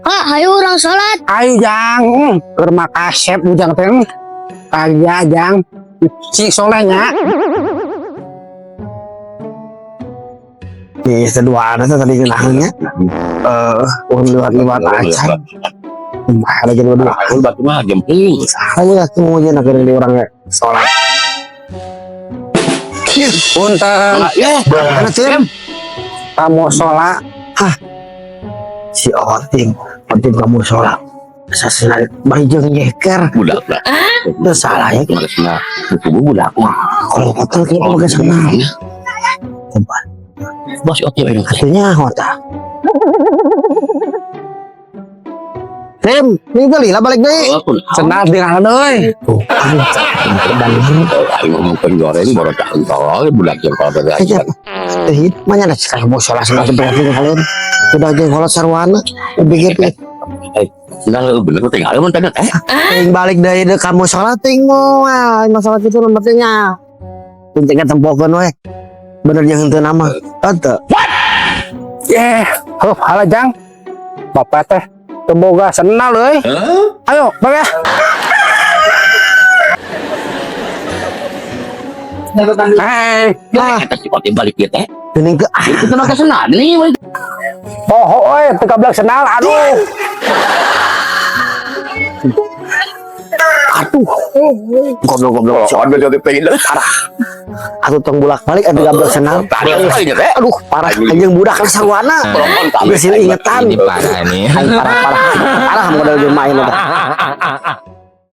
Kak, ayo orang sholat. Ayo jang, keur makasep ujang teh. Kagak jang, si solehnya. Di kedua ada tadi kenangnya. Lewat aja. Ada jadi dua. Aku batu mah jemping. Saya kemudian akhirnya orangnya sholat. Punten, anak tim, kamu sholat. Hah, si Oting kamu sholat. Saya bajeng nyeker. Budak lah. Udah salah ya. Terima kasih nah. Kubu budak mah. Kalau hotel kita pakai sana. Coba. Bos oke ini. Hasilnya hotel. Tim, ini kali lah balik deh. Senang tinggal deh. Dan Ayo ngomongin goreng baru tak tahu budak yang kalau dari aja. mana ada sekali mau sholat sama sebenarnya kalian. Sudah aja sholat sarwana. Pikir Nah, bener tuh tinggal mun tadi ting balik dari kamu sholat ting masalah itu pentingnya. Pentingnya tempokan we. Bener yang itu nama. Ada. Halo jang. Bapak teh teboga senal euy. Ayo, Bang ya. kita si balik ya teh. Ini ke Itu mah kesenal nih. poho euy, teu gablek senal. Aduh. Goblok-goblok. Soalnya jadi pengen parah. Atuh tong bulak-balik ada gablek senal. Aduh, parah anjing budak kan sarwana. Geus ingetan. Ini parah nih. Parah model main.